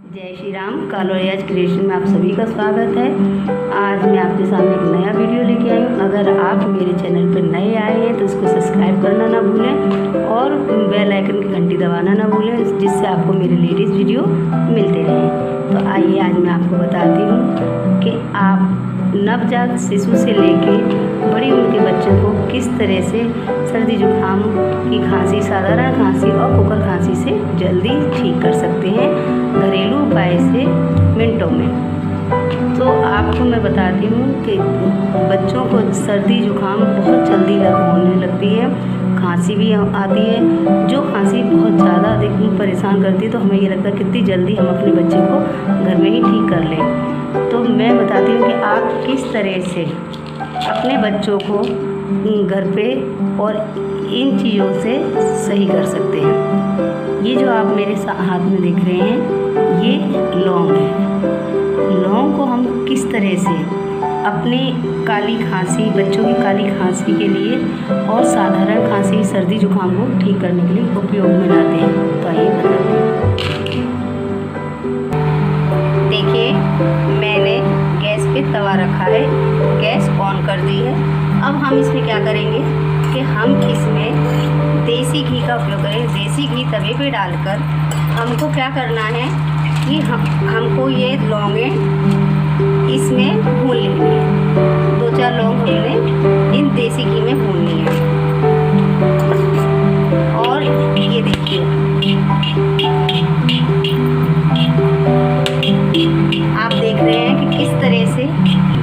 जय श्री राम। कालोरियाज क्रिएशन में आप सभी का स्वागत है। आज मैं आपके सामने एक नया वीडियो लेके आई हूँ। अगर आप मेरे चैनल पर नए आए हैं तो इसको सब्सक्राइब करना ना भूलें और बेल आइकन की घंटी दबाना ना भूलें, जिससे आपको मेरे लेटेस्ट वीडियो मिलते रहें। तो आइए आज मैं आपको बताती हूँ कि आप नवजात शिशु से लेके बड़ी उम्र के बच्चों को किस तरह से सर्दी जुकाम की खांसी, साधारण खांसी और खोखर खांसी से जल्दी ठीक कर सकते हैं घरेलू उपाय से मिनटों में। तो आपको मैं बताती हूँ कि बच्चों को सर्दी जुकाम बहुत जल्दी होने लगती है, खांसी भी आती है। जो खांसी बहुत ज़्यादा परेशान करती है तो हमें ये लगता है कितनी जल्दी हम अपने बच्चे को घर में ही ठीक कर लें। तो मैं बताती हूँ कि आप किस तरह से अपने बच्चों को घर पे और इन चीज़ों से सही कर सकते हैं। ये जो आप मेरे हाथ में देख रहे हैं ये लौंग है। लौंग को हम किस तरह से अपने काली खांसी, बच्चों की काली खांसी के लिए और साधारण खांसी, सर्दी जुकाम को ठीक करने के लिए उपयोग में लाते हैं। तो आइए बताते हैं। देखिए मैंने गैस पे तवा रखा है, गैस ऑन कर दी है। अब हम इसमें क्या करेंगे कि हम इसमें देसी घी का उपयोग करें। देसी घी तवे पे डालकर हमको क्या करना है कि हमको ये लौंगे इसमें भून लेनी है। 2-4 लौंग हमने इन देसी घी में भूननी है। और ये देखिए आप देख रहे हैं कि किस तरह से,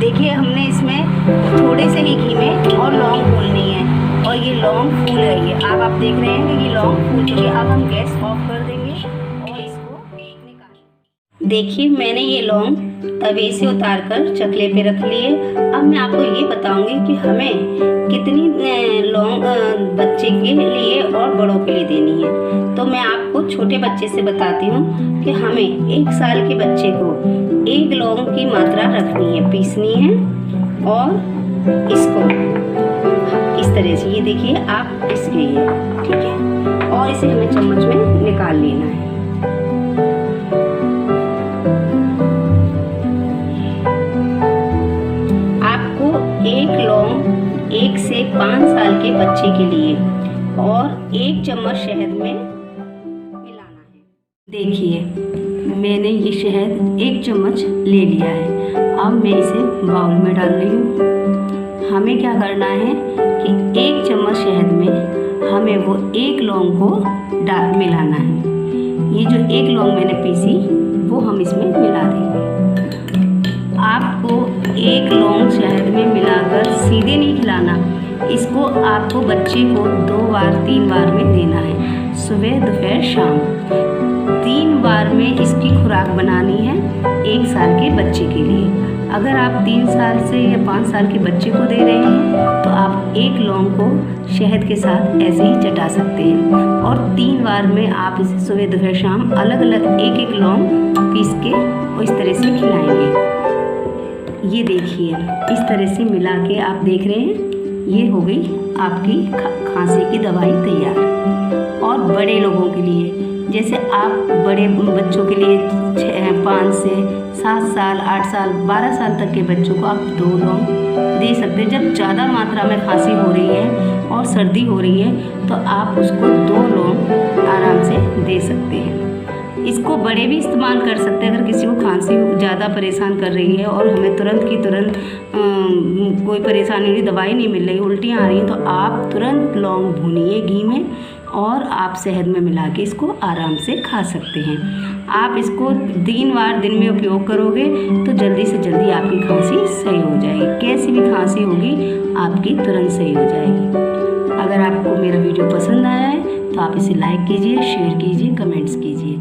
देखिए हमने इसमें थोड़े से ही घी में और लौंग भूननी है और ये लौंग फूल रही है। अब आप देख रहे हैं कि ये लौंग फूल चुकी है। अब हम गैस ऑफ कर देंगे और इसको निकाल। देखिए मैंने ये लौंग तवे से उतार कर चकले पे रख लिए। अब मैं आपको ये बताऊंगी कि हमें कितनी लौंग बच्चे के लिए और बड़ों के लिए देनी है। तो मैं आपको छोटे बच्चे से बताती हूँ कि हमें 1 साल के बच्चे को 1 लौंग की मात्रा रखनी है, पीसनी है और इसको इस तरह से, ये देखिए आप पीस गई है, ठीक है। और इसे हमें चम्मच में निकाल लेना है। आपको 1 लौंग 1 से 5 साल के बच्चे के लिए और 1 चम्मच शहद में मिलाना है। देखिए मैंने ये शहद 1 चम्मच ले लिया है। अब मैं इसे बाउल में डाल रही हूँ। हमें क्या करना है कि 1 चम्मच शहद में हमें वो 1 लौंग को मिलाना है। ये जो 1 लौंग मैंने पीसी वो हम इसमें मिला देंगे। आपको 1 लौंग शहद में मिलाकर सीधे नहीं खिलाना, इसको आपको बच्चे को 2 बार 3 बार में देना है, सुबह दोपहर शाम 3 बार में इसकी खुराक बनानी है 1 साल के बच्चे के लिए। अगर आप 3 साल से या 5 साल के बच्चे को दे रहे हैं तो आप 1 लौंग को शहद के साथ ऐसे ही चटा सकते हैं और 3 बार में आप इसे सुबह दोपहर शाम अलग अलग 1-1 लौंग पीस के और इस तरह से खिलाएंगे। ये देखिए इस तरह से मिला के आप देख रहे हैं, ये हो गई आपकी खांसी की दवाई तैयार। और बड़े लोगों के लिए, जैसे आप बड़े बच्चों के लिए 5 से 7 साल, 8 साल, 12 साल तक के बच्चों को आप 2 लौंग दे सकते हैं। जब ज़्यादा मात्रा में खांसी हो रही है और सर्दी हो रही है तो आप उसको 2 लौंग आराम से दे सकते हैं। इसको बड़े भी इस्तेमाल कर सकते हैं। अगर किसी को खांसी ज़्यादा परेशान कर रही है और हमें तुरंत की तुरंत कोई परेशानी नहीं, दवाई नहीं मिल रही, उल्टियाँ आ रही हैं, तो आप तुरंत लौंग भूनिए घी में और आप शहद में मिला के इसको आराम से खा सकते हैं। आप इसको 3 बार दिन में उपयोग करोगे तो जल्दी से जल्दी आपकी खांसी सही हो जाएगी। कैसी भी खांसी होगी आपकी तुरंत सही हो जाएगी। अगर आपको मेरा वीडियो पसंद आया है तो आप इसे लाइक कीजिए, शेयर कीजिए, कमेंट्स कीजिए।